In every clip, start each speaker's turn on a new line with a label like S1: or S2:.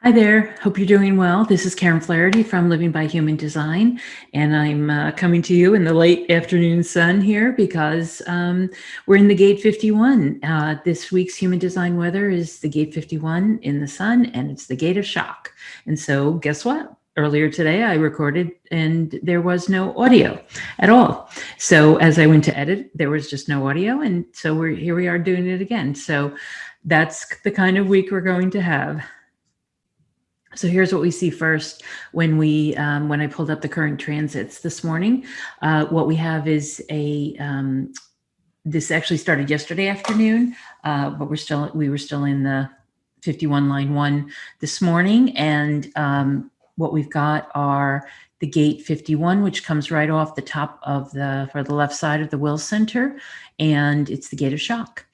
S1: Hi there. Hope you're doing well. This is Karen Flaherty from Living by Human Design, and I'm coming to you in the late afternoon sun here because we're in the Gate 51. This week's Human Design weather is the Gate 51 in the sun, and it's the Gate of Shock. And so, guess what? Earlier today, I recorded, and there was no audio at all. So, as I went to edit, there was just no audio, and so here we are doing it again. So, that's the kind of week we're going to have. So here's what we see first when when I pulled up the current transits this morning. What we have is this actually started yesterday afternoon, but we were still in the 51 line 1 this morning, and what we've got are the Gate 51, which comes right off the top of for the left side of the will center, and it's the Gate of Shock.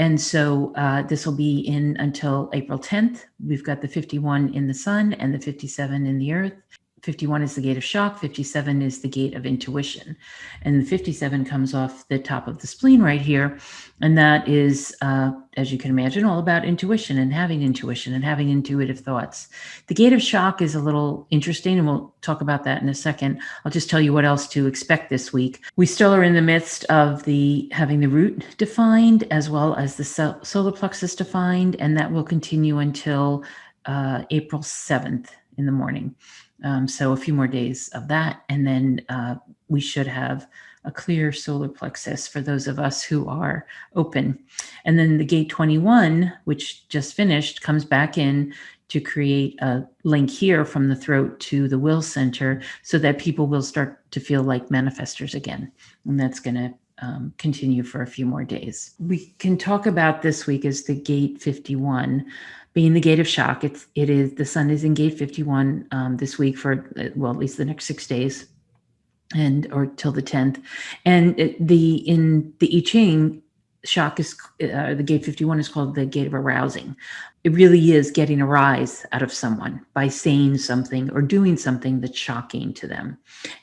S1: And so this will be in until April 10th. We've got the 51 in the sun and the 57 in the earth. 51 is the gate of shock. 57 is the gate of intuition. And the 57 comes off the top of the spleen right here. And that is, as you can imagine, all about intuition and having intuitive thoughts. The gate of shock is a little interesting, and we'll talk about that in a second. I'll just tell you what else to expect this week. We still are in the midst of having the root defined as well as the solar plexus defined, and that will continue until April 7th in the morning. So a few more days of that, and then we should have a clear solar plexus for those of us who are open. And then the gate 21, which just finished, comes back in to create a link here from the throat to the will center so that people will start to feel like manifestors again. And that's going to continue for a few more days. We can talk about this week as the gate 51 being the gate of shock. The sun is in gate 51 this week for, well, at least the next 6 days, or till the 10th. And in the I Ching, shock is the gate 51 is called the gate of arousing. It really is getting a rise out of someone by saying something or doing something that's shocking to them.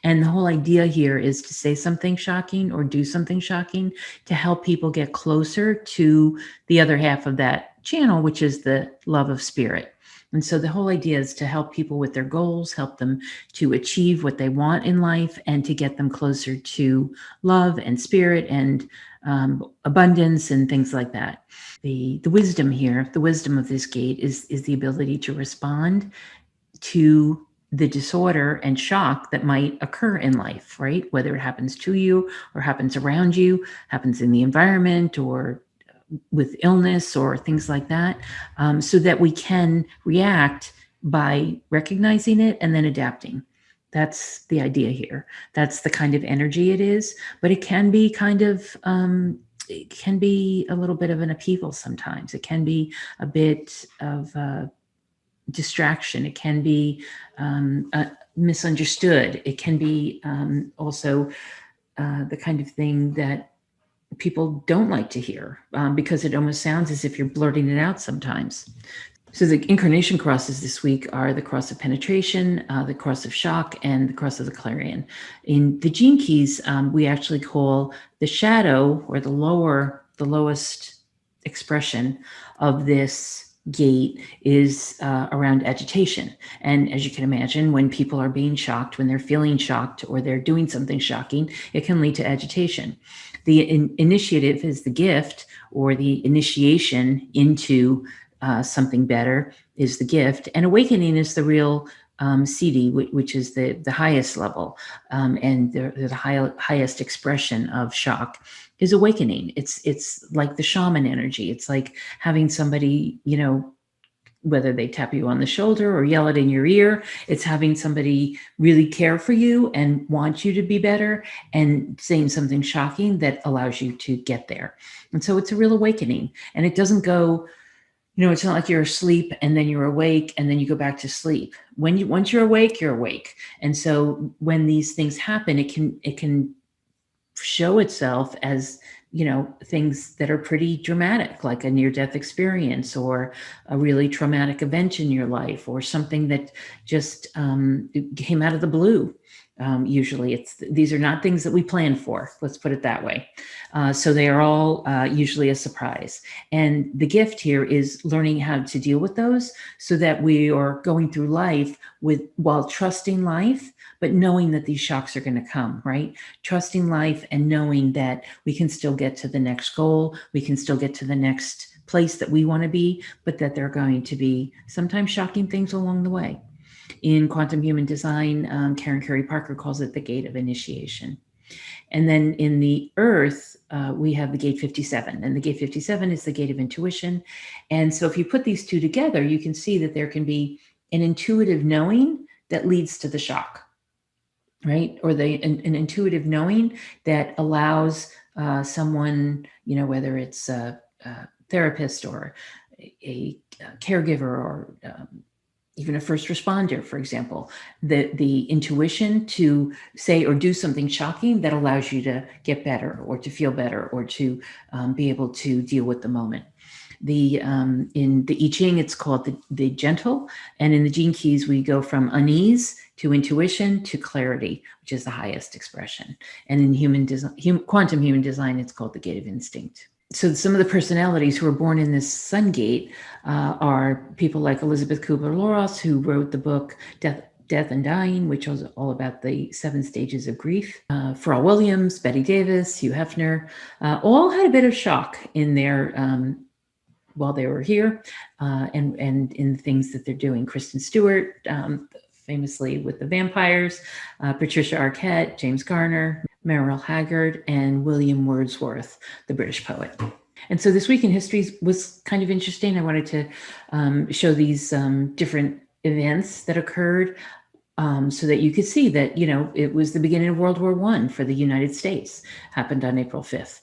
S1: And the whole idea here is to say something shocking or do something shocking to help people get closer to the other half of that channel, which is the love of spirit. And so the whole idea is to help people with their goals, help them to achieve what they want in life, and to get them closer to love and spirit and abundance and things like that. The wisdom here, the wisdom of this gate is the ability to respond to the disorder and shock that might occur in life, right? Whether it happens to you or happens around you, happens in the environment or with illness or things like that, so that we can react by recognizing it and then adapting. That's the idea here. That's the kind of energy it is, but it can be it can be a little bit of an upheaval sometimes. It can be a bit of distraction. It can be misunderstood. It can be also the kind of thing that people don't like to hear because it almost sounds as if you're blurting it out sometimes. So the incarnation crosses this week are the cross of penetration, the cross of shock, and the cross of the clarion. In the gene keys, we actually call the shadow, or the lowest expression of this gate is around agitation. And as you can imagine, when people are being shocked, when they're feeling shocked or they're doing something shocking, it can lead to agitation. The initiative is the gift, or the initiation into something better is the gift, and awakening is the real CD, which is the highest level, and the highest expression of shock is awakening. It's like the shaman energy. It's like having somebody, whether they tap you on the shoulder or yell it in your ear, it's having somebody really care for you and want you to be better and saying something shocking that allows you to get there. And so it's a real awakening, and it doesn't go, it's not like you're asleep and then you're awake and then you go back to sleep. Once you're awake, you're awake. And so when these things happen, it can show itself as, things that are pretty dramatic, like a near-death experience or a really traumatic event in your life, or something that just came out of the blue. Usually these are not things that we plan for. Let's put it that way. So they are all usually a surprise. And the gift here is learning how to deal with those so that we are going through life while trusting life, but knowing that these shocks are going to come, right? Trusting life and knowing that we can still get to the next goal. We can still get to the next place that we want to be, but that there are going to be sometimes shocking things along the way. In quantum human design, Karen Curry Parker calls it the gate of initiation. And then in the earth, we have the gate 57, and the gate 57 is the gate of intuition. And so if you put these two together, you can see that there can be an intuitive knowing that leads to the shock, right? Or an intuitive knowing that allows someone, whether it's a therapist or a caregiver or even a first responder, for example, the intuition to say or do something shocking that allows you to get better or to feel better or to be able to deal with the moment. In the I Ching, it's called the gentle, and in the Gene Keys, we go from unease to intuition to clarity, which is the highest expression. And in quantum human design, it's called the gate of instinct. So some of the personalities who are born in this sun gate are people like Elizabeth Kubler-Ross, who wrote the book Death and Dying, which was all about the 7 stages of grief. Pharrell Williams, Betty Davis, Hugh Hefner, all had a bit of shock in their while they were here, and in the things that they're doing. Kristen Stewart, famously with the vampires, Patricia Arquette, James Garner, Merrill Haggard, and William Wordsworth, the British poet. And so this week in history was kind of interesting. I wanted to show these different events that occurred so that you could see that, it was the beginning of World War I for the United States, happened on April 5th.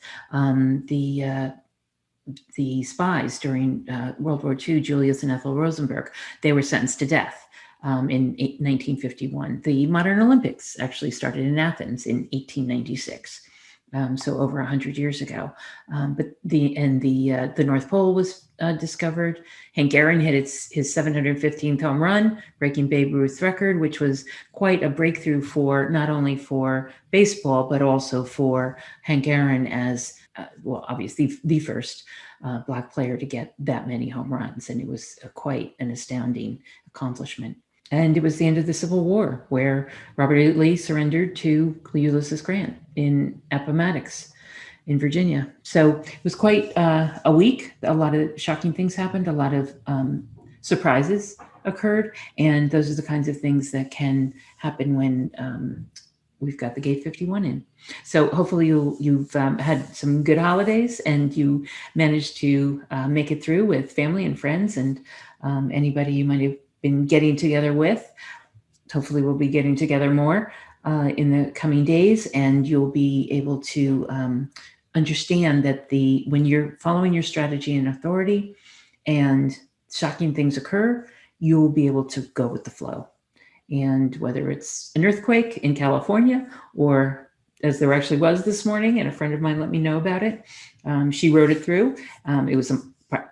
S1: The spies during World War II, Julius and Ethel Rosenberg, they were sentenced to death in 1951. The modern Olympics actually started in Athens in 1896. So over 100 years ago. But the North Pole was discovered. Hank Aaron hit his 715th home run, breaking Babe Ruth's record, which was quite a breakthrough for not only for baseball, but also for Hank Aaron as, obviously the first Black player to get that many home runs. And it was quite an astounding accomplishment. And it was the end of the Civil War, where Robert E. Lee surrendered to Ulysses Grant in Appomattox in Virginia. So it was quite a week. A lot of shocking things happened. A lot of surprises occurred. And those are the kinds of things that can happen when we've got the Gate 51 in. So hopefully you've had some good holidays and you managed to make it through with family and friends and anybody you might have been getting together with. Hopefully we'll be getting together more in the coming days, and you'll be able to understand that when you're following your strategy and authority and shocking things occur, you'll be able to go with the flow. And whether it's an earthquake in California, or as there actually was this morning, and a friend of mine let me know about it, she wrote it through. It was a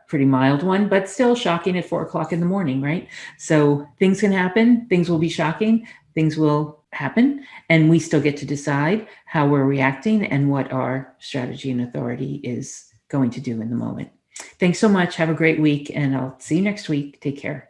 S1: pretty mild one, but still shocking at 4 o'clock in the morning, right? So things can happen, things will be shocking, things will happen, and we still get to decide how we're reacting and what our strategy and authority is going to do in the moment. Thanks so much. Have a great week, and I'll see you next week. Take care.